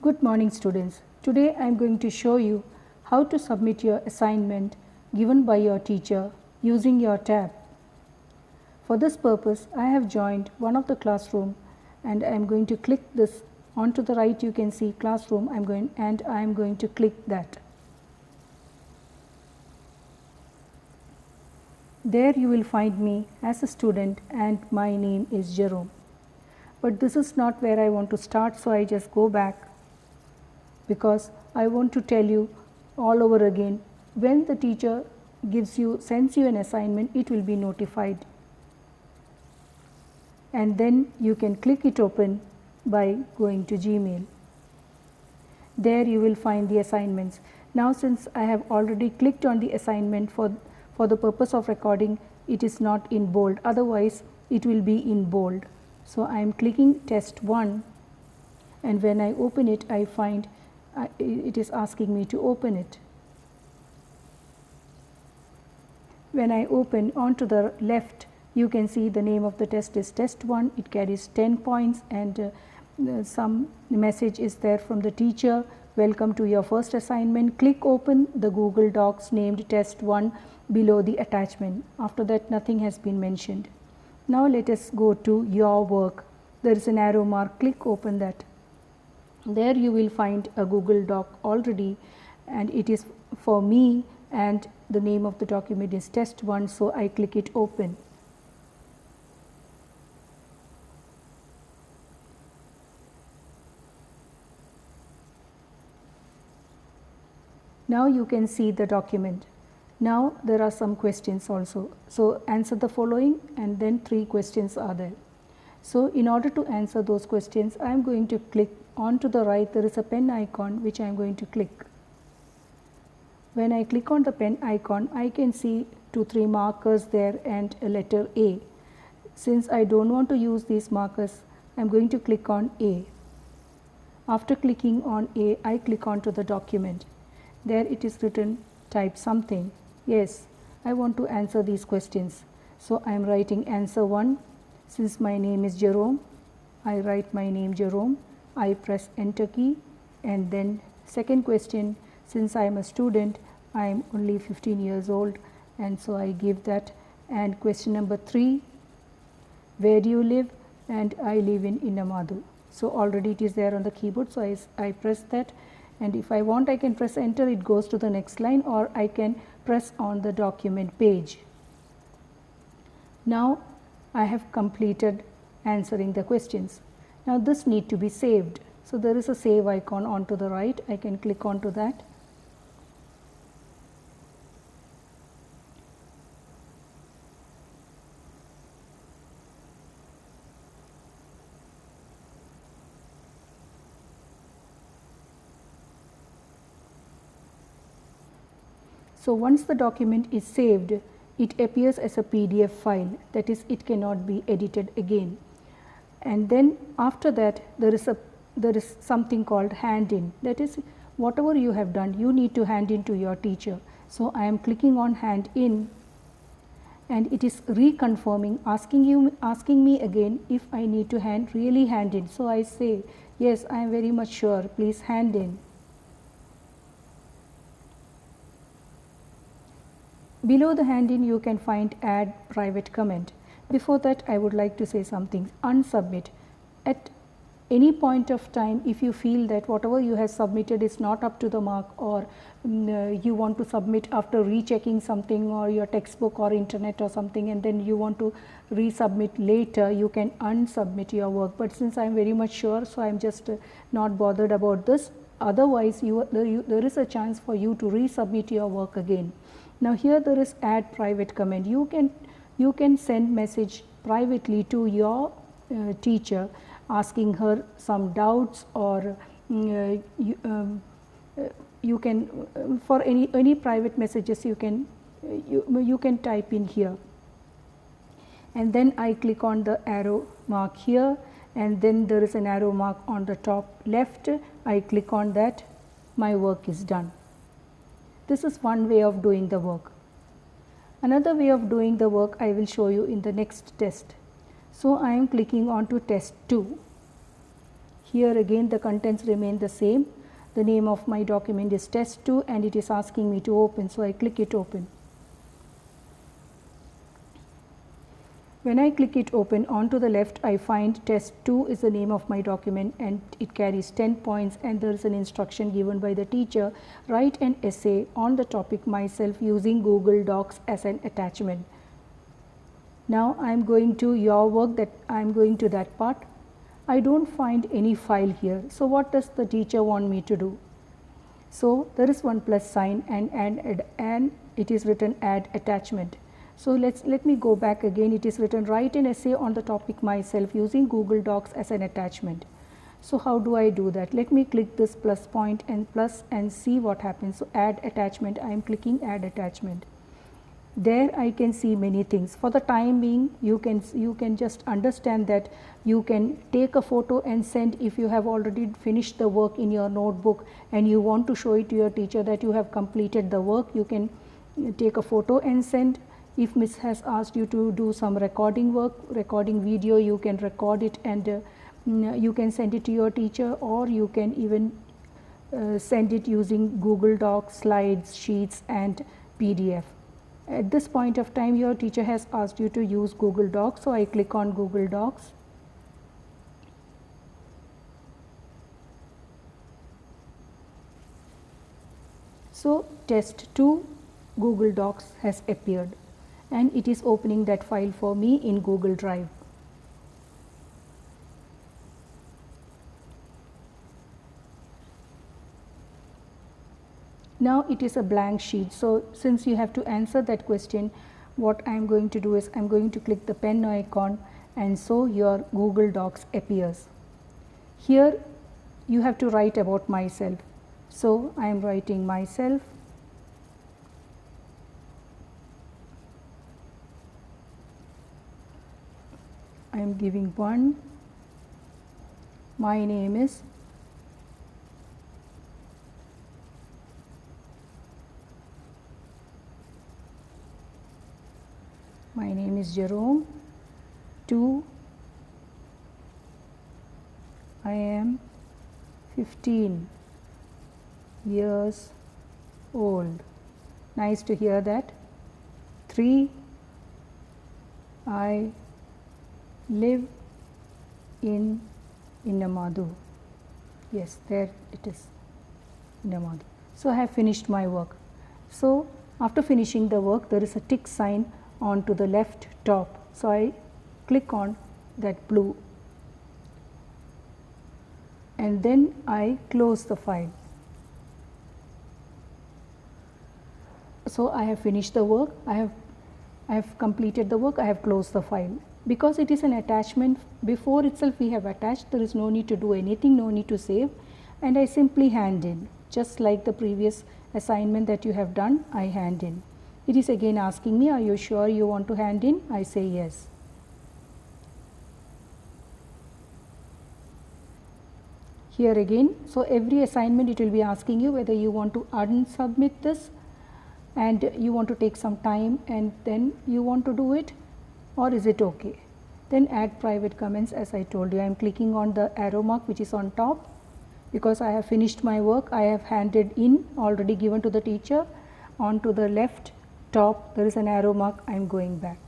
Good morning students. Today I am going to show you how to submit your assignment given by your teacher using your tab. For this purpose I have joined one of the classroom and I am going to click this. On to the right you can see classroom. I am going to click that. There you will find me as a student and my name is Jerome. But this is not where I want to start, so I just go back because I want to tell you all over again, when the teacher sends you an assignment, it will be notified, and then you can click it open by going to Gmail. There you will find the assignments. Now since I have already clicked on the assignment for the purpose of recording, it is not in bold, otherwise it will be in bold. So I am clicking test 1, and when I open it I find it is asking me to open it. When I open, on to the left you can see the name of the test is test 1. It carries 10 points and some message is there from the teacher. Welcome to your first assignment. Click open the Google Docs named test 1 below the attachment. After that nothing has been mentioned. Now let us go to your work. There is an arrow mark. Click open that. There you will find a Google Doc already, and it is for me and the name of the document is test 1, so I click it open. Now you can see the document. Now there are some questions also. So answer the following, and then 3 questions are there. So in order to answer those questions, I am going to click. On to the right there is a pen icon which I am going to click. When I click on the pen icon, I can see 2-3 markers there and a letter A. Since I don't want to use these markers, I am going to click on A. After clicking on A, I click on to the document. There it is written, type something. Yes, I want to answer these questions. So I am writing answer 1. Since my name is Jerome, I write my name Jerome. I press enter key, and then second question, since I am a student, I am only 15 years old, and so I give that. And question number 3, where do you live? And I live in Innamadu. So already it is there on the keyboard, so I press that, and if I want I can press enter, it goes to the next line, or I can press on the document page. Now I have completed answering the questions. Now this need to be saved. So there is a save icon on to the right. I can click on to that. So once the document is saved, it appears as a PDF file, that is, it cannot be edited again. And then after that there is something called hand in, that is, whatever you have done you need to hand in to your teacher. So I am clicking on hand in, and it is reconfirming, asking me again if I need to really hand in. So I say yes, I am very much sure, please hand in. Below the hand in you can find add private comment. Before that I would like to say something. Unsubmit. At any point of time, if you feel that whatever you have submitted is not up to the mark, or you want to submit after rechecking something or your textbook or internet or something, and then you want to resubmit later, you can unsubmit your work. But since I am very much sure, so I am just not bothered about this. Otherwise there is a chance for you to resubmit your work again. Now here there is add private comment. You can send message privately to your teacher, asking her some doubts, or you can for any private messages you can type in here. And then I click on the arrow mark here, and then there is an arrow mark on the top left. I click on that. My work is done. This is one way of doing the work. Another way of doing the work I will show you in the next test. So I am clicking on to test 2. Here again the contents remain the same. The name of my document is test 2 and it is asking me to open, so I click it open. When I click it open, on to the left I find test 2 is the name of my document and it carries 10 points, and there is an instruction given by the teacher: write an essay on the topic myself using Google Docs as an attachment. Now I am going to your work, that I am going to that part. I do not find any file here. So what does the teacher want me to do? So there is one plus sign and it is written add attachment. So let me go back again. It is written write an essay on the topic myself using Google Docs as an attachment. So how do I do that? Let me click this plus point and plus and see what happens. So add attachment, I am clicking add attachment. There I can see many things. For the time being, you can just understand that you can take a photo and send if you have already finished the work in your notebook and you want to show it to your teacher that you have completed the work. You can take a photo and send. If Miss has asked you to do some recording work, recording video, you can record it and you can send it to your teacher, or you can even send it using Google Docs, slides, sheets and PDF. At this point of time, your teacher has asked you to use Google Docs, so I click on Google Docs. So test 2 Google Docs has appeared and it is opening that file for me in Google Drive. Now it is a blank sheet. So since you have to answer that question, what I am going to do is I am going to click the pen icon, and so your Google Docs appears. Here you have to write about myself. So I am writing myself. I am giving one. My name is Jerome. 2. I am 15 years old. Nice to hear that. 3. I live in Innamadu. Yes, there it is, Innamadu. So I have finished my work. So after finishing the work, there is a tick sign on to the left top. So I click on that blue and then I close the file. So I have finished the work, I have completed the work, I have closed the file. Because it is an attachment, before itself we have attached, there is no need to do anything, no need to save, and I simply hand in, just like the previous assignment that you have done, I hand in. It is again asking me, are you sure you want to hand in? I say yes. Here again, so every assignment it will be asking you whether you want to unsubmit this and you want to take some time and then you want to do it, or is it okay. Then add private comments, as I told you. I am clicking on the arrow mark which is on top because I have finished my work. I have handed in, already given to the teacher. On to the left top there is an arrow mark, I am going back.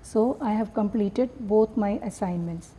So I have completed both my assignments.